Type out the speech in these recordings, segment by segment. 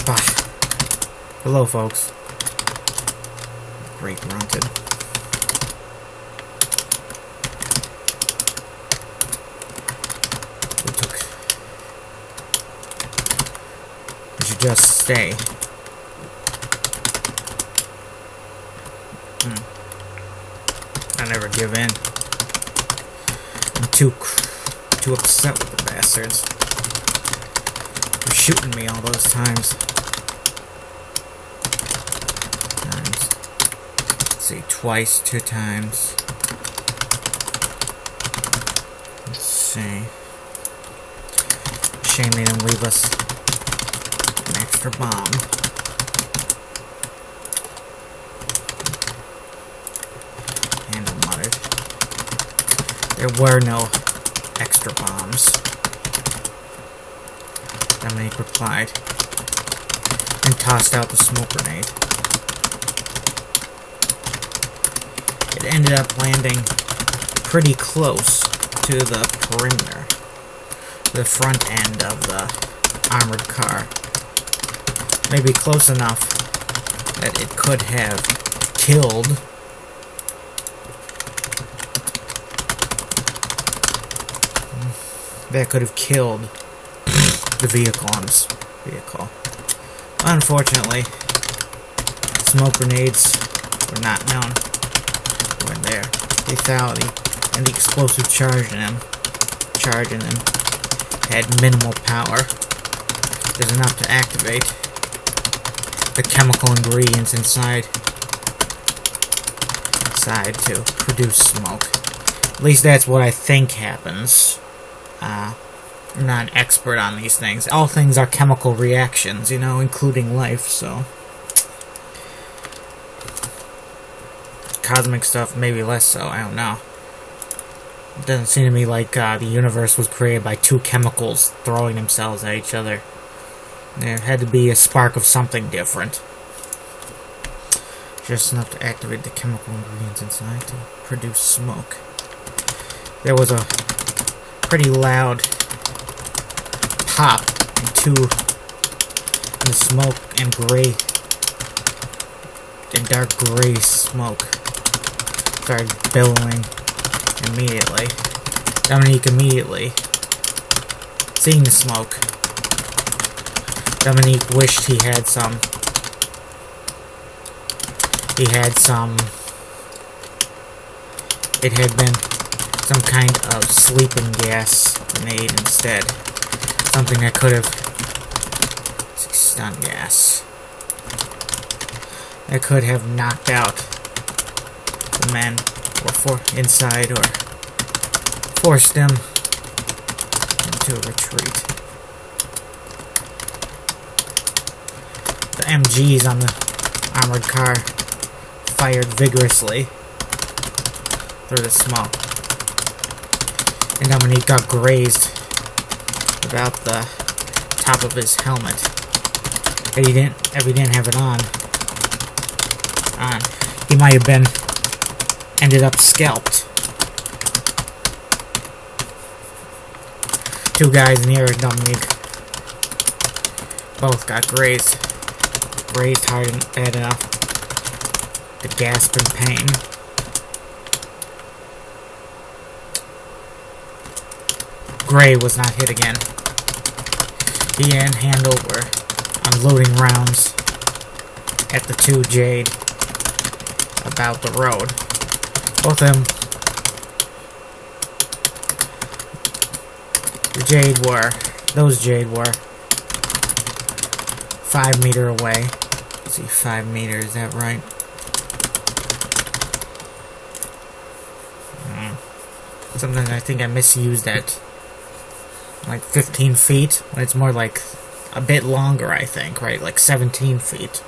Bah. Hello, folks. Great grunted. We should just stay. I never give in. I'm too upset with the bastards. For shooting me all those times. Let's see, twice, 2 times. Let's see. Shame they didn't leave us an extra bomb. And I muttered. There were no extra bombs. Dominique replied, and tossed out the smoke grenade. It ended up landing pretty close to the perimeter, the front end of the armored car. Maybe close enough that it could have killed the vehicle. Unfortunately, smoke grenades were not known when their lethality and the explosive charge in them had minimal power. There's enough to activate the chemical ingredients inside to produce smoke. At least that's what I think happens. I'm not an expert on these things. All things are chemical reactions, you know, including life, so. Cosmic stuff, maybe less so, I don't know. It doesn't seem to me like the universe was created by 2 chemicals throwing themselves at each other. There had to be a spark of something different. Just enough to activate the chemical ingredients inside to produce smoke. There was a pretty loud pop into the smoke, and dark gray smoke started billowing immediately. Dominique immediately, seeing the smoke, Dominique wished he had some. It had been some kind of sleeping gas grenade instead. Something that could have... stun gas. That could have knocked out the men inside or forced them into a retreat. The MGs on the armored car fired vigorously through the smoke. And Dominique got grazed about the top of his helmet. If he didn't have it on, he might have ended up scalped. 2 guys near Dominique both got grazed hard and bad enough to gasp in pain. Gray was not hit again. He and Handel were unloading rounds at the 2 Jade about the road. Both of them, those Jade were 5 meters away. Let's see, 5 meters, is that right? Sometimes I think I misused that. Like 15 feet, when it's more like a bit longer, I think, right? Like 17 feet.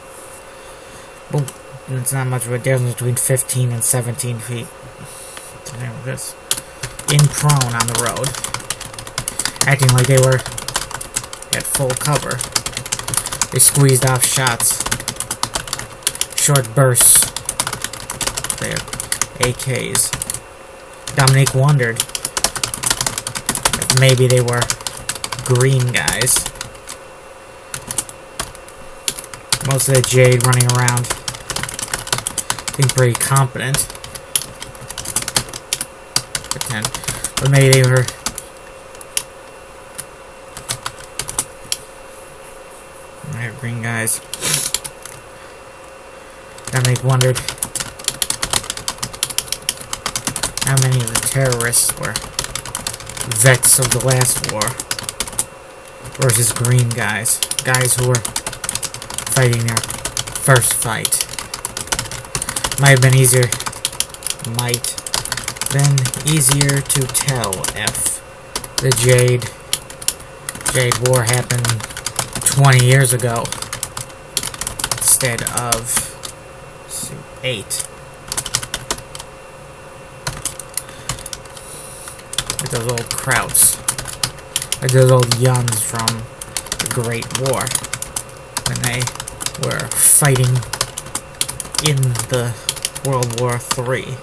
But it's not much of a difference between 15 and 17 feet. Just in prone on the road, acting like they were at full cover. They squeezed off shots, short bursts. Their AKs. Dominique wondered if maybe they were green guys. Most of the Jade running around. Being pretty competent. Pretend. But maybe they were... Alright, green guys. That make wondered how many of the terrorists were vets of the last war versus green guys. Guys who were fighting their first fight. Might have been easier to tell if the Jade War happened 20 years ago instead of 8. Like those old Krauts. Like those old Yuns from the Great War. When they were fighting in the World War III.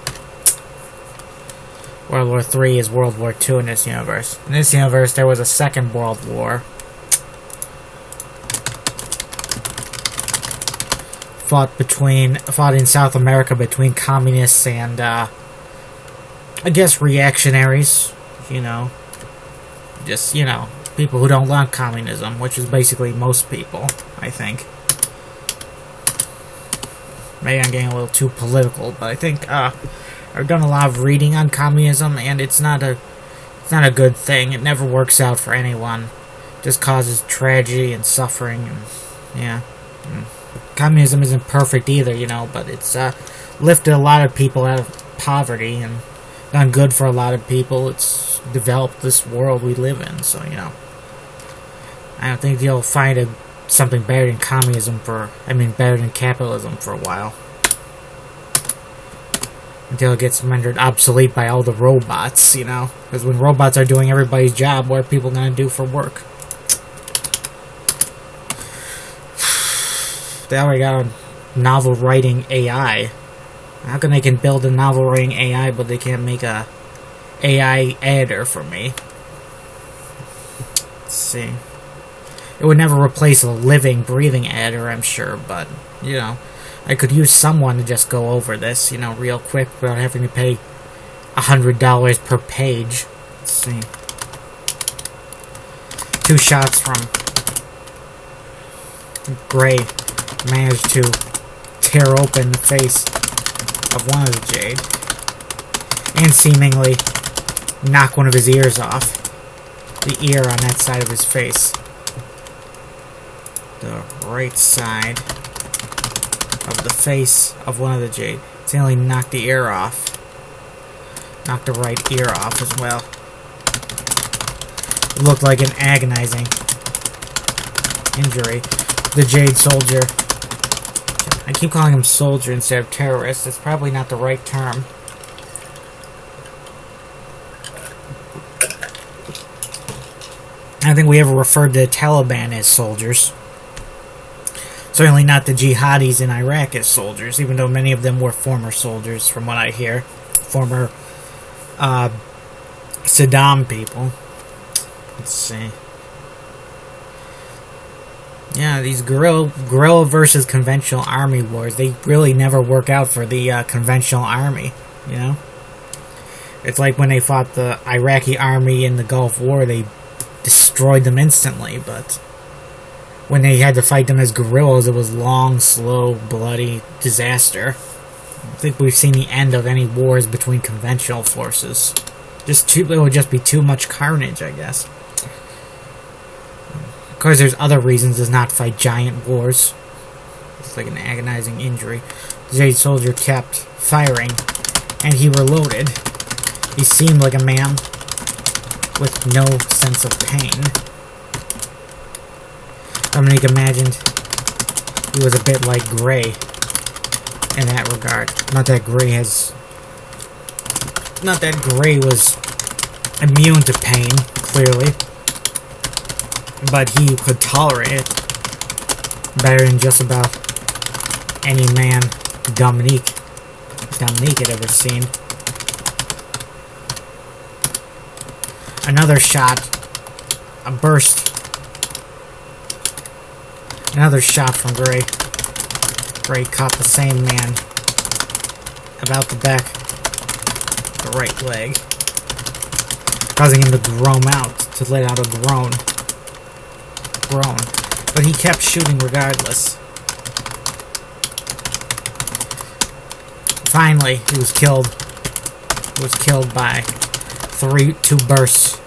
World War III is World War II in this universe. In this universe, there was a second World War. Fought in South America between communists and, I guess reactionaries. You know. Just, you know, people who don't like communism, which is basically most people, I think. Maybe I'm getting a little too political, but I think, I've done a lot of reading on communism, and it's not a good thing. It never works out for anyone. It just causes tragedy and suffering, and, yeah. Communism isn't perfect either, you know, but it's, lifted a lot of people out of poverty, and done good for a lot of people. It's developed this world we live in, so, you know. I don't think you'll find something better than better than capitalism for a while. Until it gets rendered obsolete by all the robots, you know? Because when robots are doing everybody's job, what are people going to do for work? They already got a novel-writing AI. How come they can build a novel-writing AI, but they can't make a AI editor for me? Let's see. It would never replace a living, breathing editor, I'm sure, but, you know, I could use someone to just go over this, you know, real quick without having to pay $100 per page. Let's see. 2 shots from Gray managed to tear open the face of one of the Jade and seemingly knock one of his ears off. The ear on that side of his face. The right side of the face of one of the Jade. Seemingly knocked the ear off. Knocked the right ear off as well. It looked like an agonizing injury. The Jade soldier. I keep calling him soldier instead of terrorist. It's probably not the right term. I don't think we ever referred to the Taliban as soldiers. Certainly not the jihadis in Iraq as soldiers, even though many of them were former soldiers, from what I hear. Former Saddam people. Let's see. Yeah, these guerrilla versus conventional army wars, they really never work out for the conventional army, you know? It's like when they fought the Iraqi army in the Gulf War, they destroyed them instantly, but when they had to fight them as guerrillas, it was long, slow, bloody disaster. I think we've seen the end of any wars between conventional forces. It would just be too much carnage, I guess. Of course, there's other reasons to not fight giant wars. It's like an agonizing injury. The Jade soldier kept firing, and he reloaded. He seemed like a man with no sense of pain. Dominique imagined he was a bit like Gray in that regard. Not that Gray was immune to pain, clearly. But he could tolerate it better than just about any man Dominique had ever seen. Another shot. A burst. Another shot from Gray. where he caught the same man about the back, the right leg, causing him to groan out, to let out a groan. But he kept shooting regardless. Finally, he was killed. He was killed by two bursts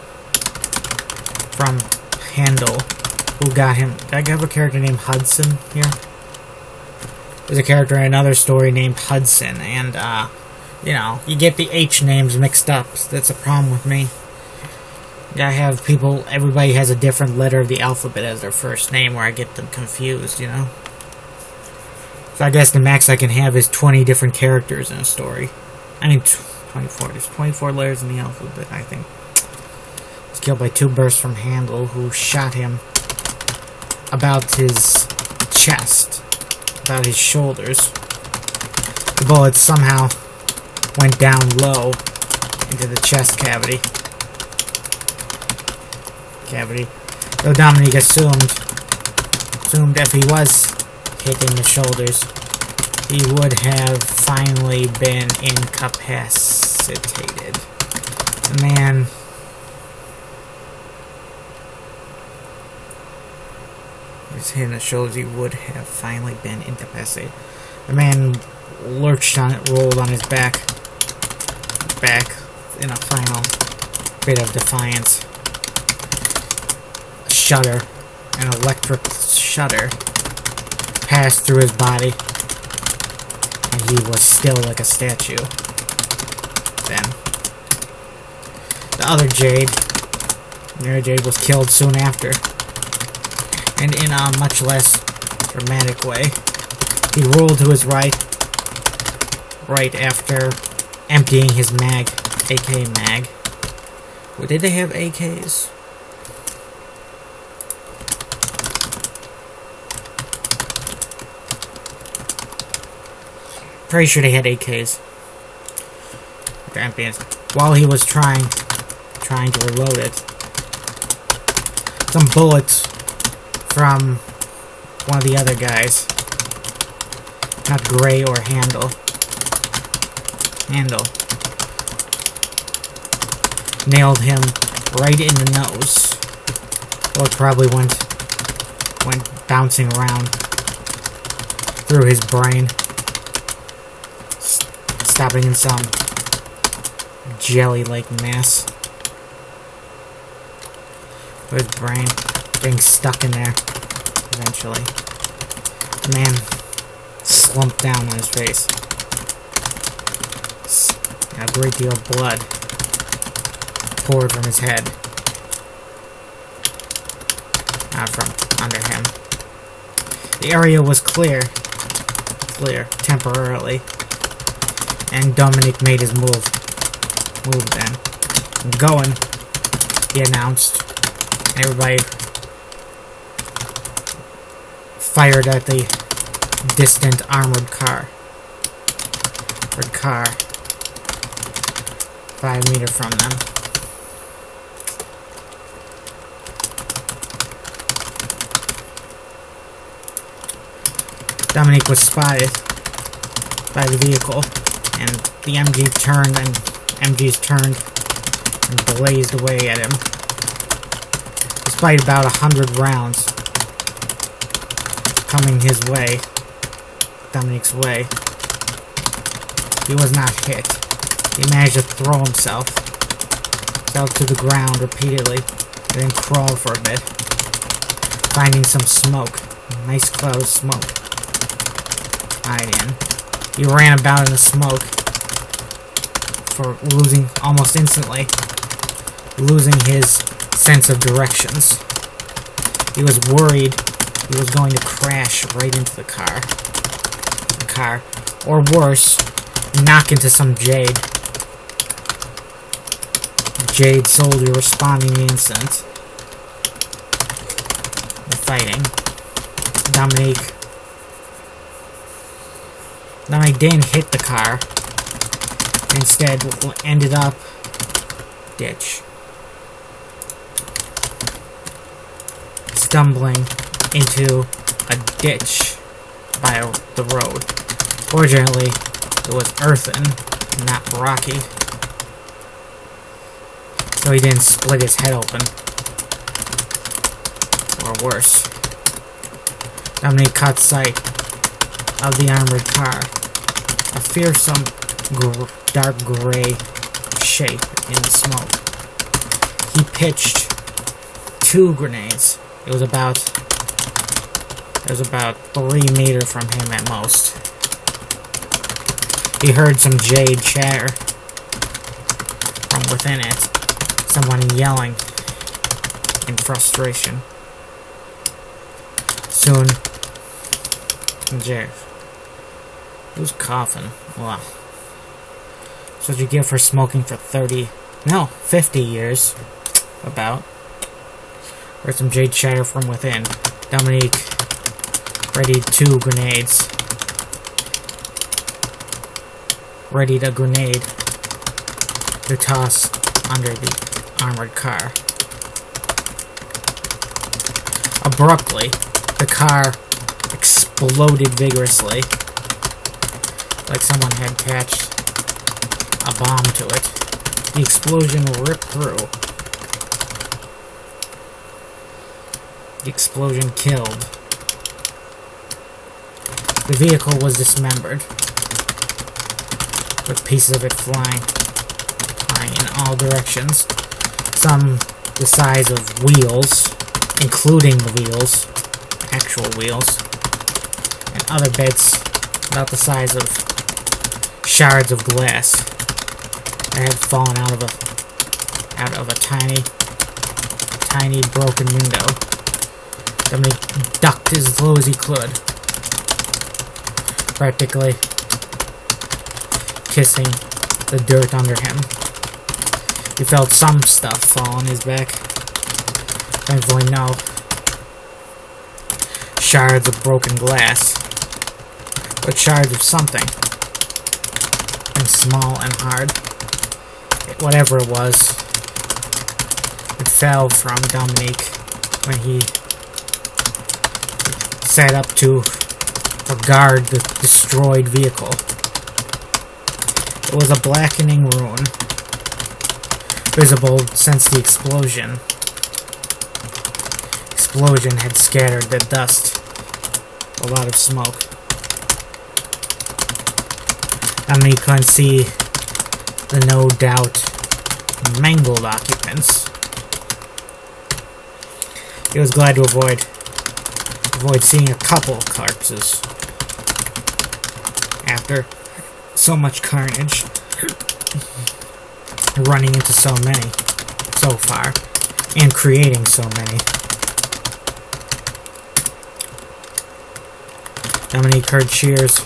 from Handel, who got him. Did I have a character named Hudson here? There's a character in another story named Hudson, and, you know, you get the H names mixed up. So that's a problem with me. I have people, everybody has a different letter of the alphabet as their first name, where I get them confused, you know? So I guess the max I can have is 20 different characters in a story. I mean, 24. There's 24 letters in the alphabet, I think. He was killed by two bursts from Handel, who shot him about his chest, about his shoulders. The bullets somehow went down low into the chest cavity. Though Dominic assumed if he was hit in the shoulders, he would have finally been incapacitated. The man was hit in the shoulders, he would have finally been incapacitated. The man lurched on it, rolled on his back in a final bit of defiance. Shudder, an electric shudder, passed through his body, and he was still like a statue. Then, the other Jade, was killed soon after, and in a much less dramatic way. He rolled to his right after emptying his mag, AK mag. Well, did they have AKs? Pretty sure they had AKs. While he was trying to reload it, some bullets from one of the other guys, not Gray or Handel, nailed him right in the nose. Well, it probably went bouncing around through his brain, stopping in some jelly-like mass. With his brain getting stuck in there eventually. The man slumped down on his face. And a great deal of blood poured from his head out from under him. The area was clear temporarily. And Dominic made his move then. I'm going, he announced. Everybody fired at the distant armored car. 5 meters from them. Dominic was spotted by the vehicle, and the MGs turned and blazed away at him. Despite about 100 rounds coming his way, Dominic's way, he was not hit. He managed to throw himself to the ground repeatedly, and then crawl for a bit, finding some smoke, a nice cloud of smoke. He ran about in the smoke, almost instantly losing his sense of directions. He was worried he was going to crash right into the car, or worse, knock into some Jade soldier responding to the incident. The fighting. Dominic didn't hit the car. Instead, ended up ditch. Stumbling into a ditch by the road. Fortunately, it was earthen, not rocky, so he didn't split his head open. Or worse. Dominique caught sight of the armored car, a fearsome dark gray shape in the smoke. He pitched 2 grenades. It was about 3 meters from him at most. He heard some jade chatter from within it, someone yelling in frustration. Soon, Jeff. Who's coughing? Wow. That's what you get for smoking for 50 years. About. Heard some jade chatter from within. Dominique readied 2 grenades. Readied a grenade to toss under the armored car. Abruptly, the car exploded vigorously, like someone had attached a bomb to it. The explosion ripped through. The explosion killed. The vehicle was dismembered, with pieces of it flying in all directions. Some the size of wheels, including the wheels, actual wheels, and other bits about the size of shards of glass that had fallen out of a tiny broken window. Somebody ducked as low as he could, practically kissing the dirt under him. He felt some stuff fall on his back. Thankfully, no shards of broken glass, but shards of something. And small and hard. Whatever it was, it fell from Dominique when he sat up to guard the destroyed vehicle. It was a blackening ruin, visible since the explosion. Explosion had scattered the dust, a lot of smoke. Dominique couldn't see the no doubt mangled occupants. He was glad to avoid seeing a couple of corpses after so much carnage, running into so many so far, and creating so many. Dominique heard cheers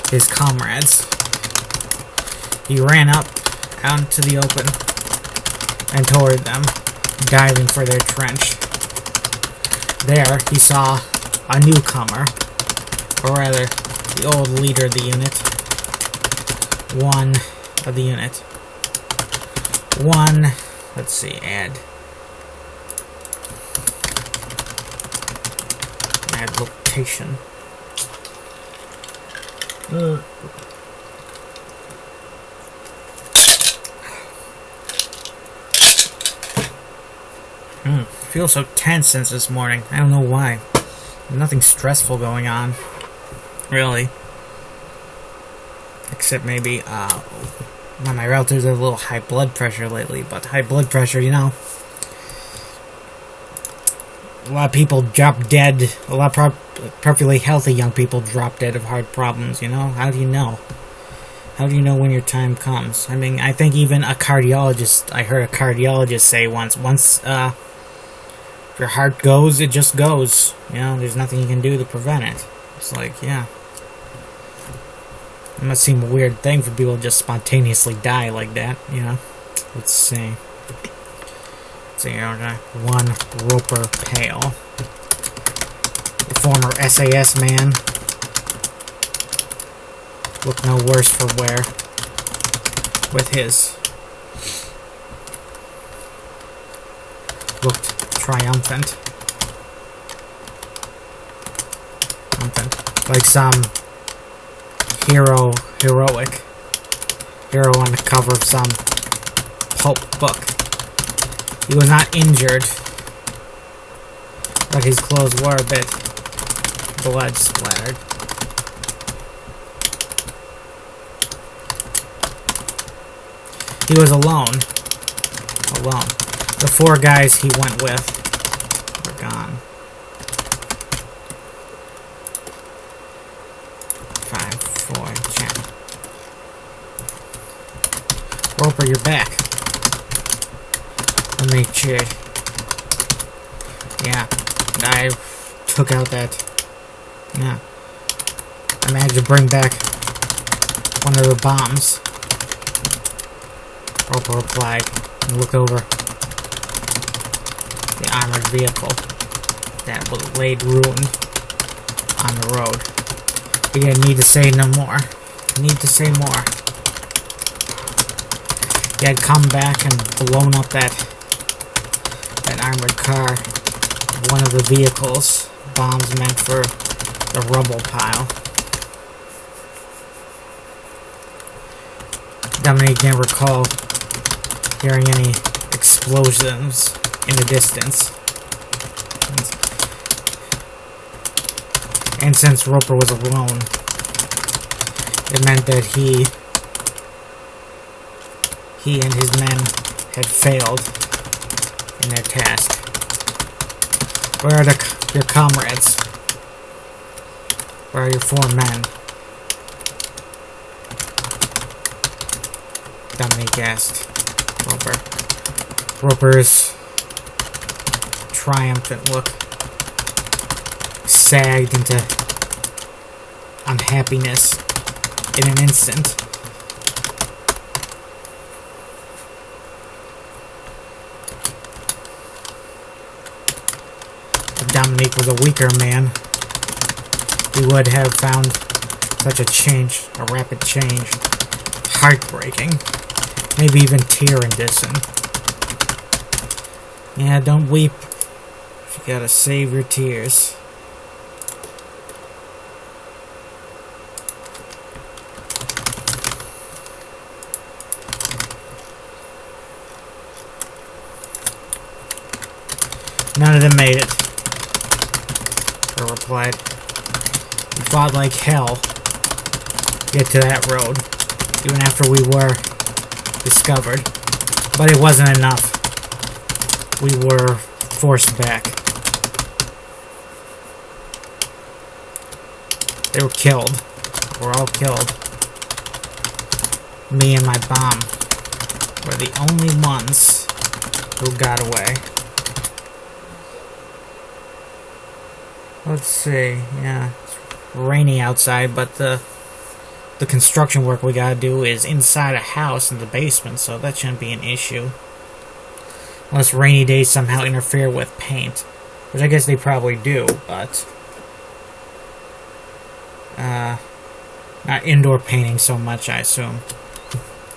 his comrades. He ran up out into the open and toward them, diving for their trench. There, he saw a newcomer, or rather, the old leader of the unit. Let's see, add location. Feel so tense since this morning. I don't know why. Nothing stressful going on, really. Except maybe, my relatives have a little high blood pressure lately, but high blood pressure, you know. A lot of people drop dead. A lot of perfectly healthy young people drop dead of heart problems, you know? How do you know? How do you know when your time comes? I mean, I think even I heard a cardiologist say once, if your heart goes, it just goes. You know, there's nothing you can do to prevent it. It's like, yeah. It must seem a weird thing for people to just spontaneously die like that, you know? Let's see. Okay. One Roper Pale. The former SAS man. Looked no worse for wear. With his. Looked triumphant. like some hero on the cover of some pulp book. He was not injured, but his clothes were a bit blood splattered. He was alone. The 4 guys he went with were gone. 5, 4, check. Roper, you're back. Let me check. Yeah, I took out that. Yeah. I managed to bring back one of the bombs. Roper replied and looked over the armored vehicle that laid ruined on the road. He didn't need to say no more. He had come back and blown up that armored car. One of the vehicles, bombs meant for the rubble pile. Dominic didn't recall hearing any explosions in the distance. And since Roper was alone, it meant that he and his men had failed in their task. Where are your comrades? Where are your 4 men? Dominic asked Roper. Roper's triumphant look sagged into unhappiness in an instant. If Dominic was a weaker man, he would have found such a rapid change, heartbreaking, maybe even tear-inducing. Yeah, don't weep. You gotta save your tears. None of them made it, Burr replied. We fought like hell to get to that road, even after we were discovered. But it wasn't enough. We were forced back. They were killed. We're all killed. Me and my bomb were the only ones who got away. Let's see, yeah, it's rainy outside, but the construction work we gotta do is inside a house in the basement, so that shouldn't be an issue. Unless rainy days somehow interfere with paint, which I guess they probably do, but not indoor painting so much, I assume.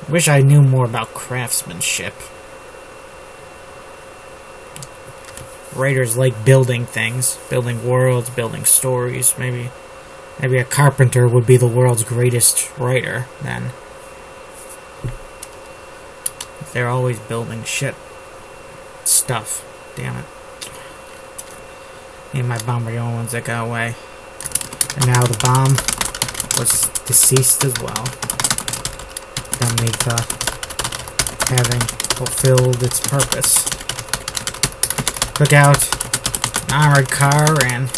Wish I knew more about craftsmanship. Writers like building things, building worlds, building stories. Maybe a carpenter would be the world's greatest writer, then. They're always building stuff. Damn it. Me and my bomb were the only ones that got away. And now the bomb was deceased as well. Dominica having fulfilled its purpose. Took out an armored car and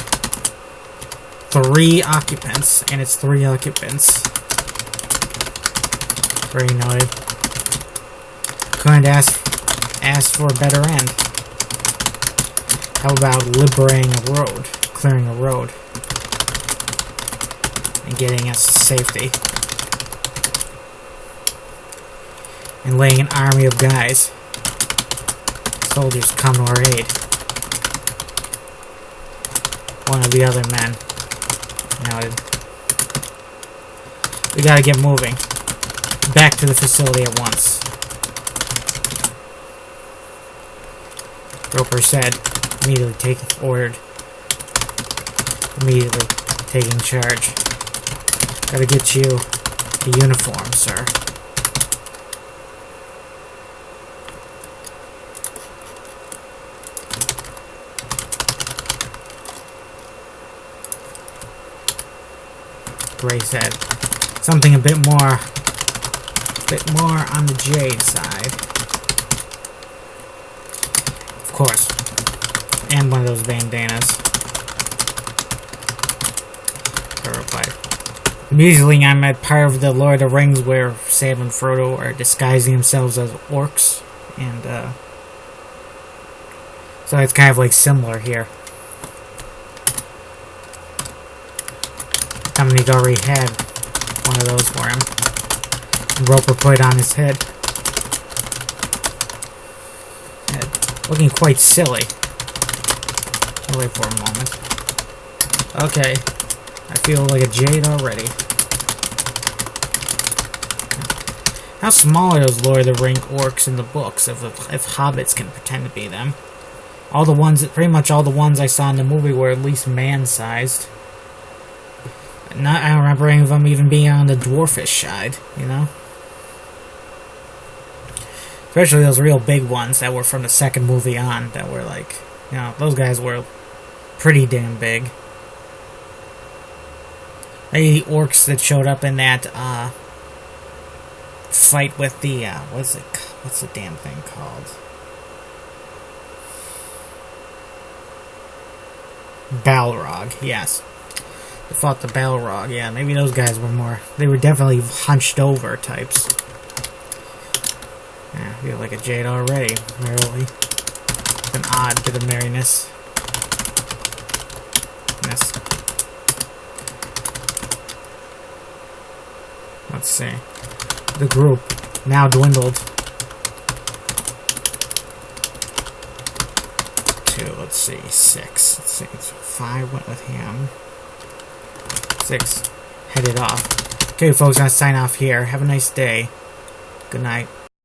3 occupants, and it's 3 occupants. Very noted. Couldn't ask for a better end. How about liberating a road, clearing a road, and getting us to safety? And laying an army of guys, soldiers come to our aid. One of the other men noted. We gotta get moving. Back to the facility at once. Roper said, immediately taking charge. Gotta get you a uniform, sir. Gray said something a bit more on the jade side. Of course. And one of those bandanas. I replied. Immediately I'm at part of the Lord of the Rings where Sam and Frodo are disguising themselves as orcs. And, so it's kind of like similar here. Somebody's already had one of those for him. Roper put it on his head. Looking quite silly. I'll wait for a moment. Okay. I feel like a jade already. How small are those Lord of the Rings orcs in the books, if hobbits can pretend to be them? Pretty much all the ones I saw in the movie were at least man-sized. I don't remember any of them even being on the dwarfish side, you know? Especially those real big ones that were from the second movie on, that were like, you know, those guys were pretty damn big. Maybe the orcs that showed up in that, fight with the, what's the damn thing called? Balrog, yes. They fought the Balrog, yeah, maybe those guys were more... They were definitely hunched over types. Yeah, I feel like a jade already, merrily. It's an odd bit of merriness. Yes. Let's see. The group now dwindled to, let's see, 6. Let's see, 5 went with him. 6 headed off. Okay, folks, I'm gonna sign off here. Have a nice day. Good night.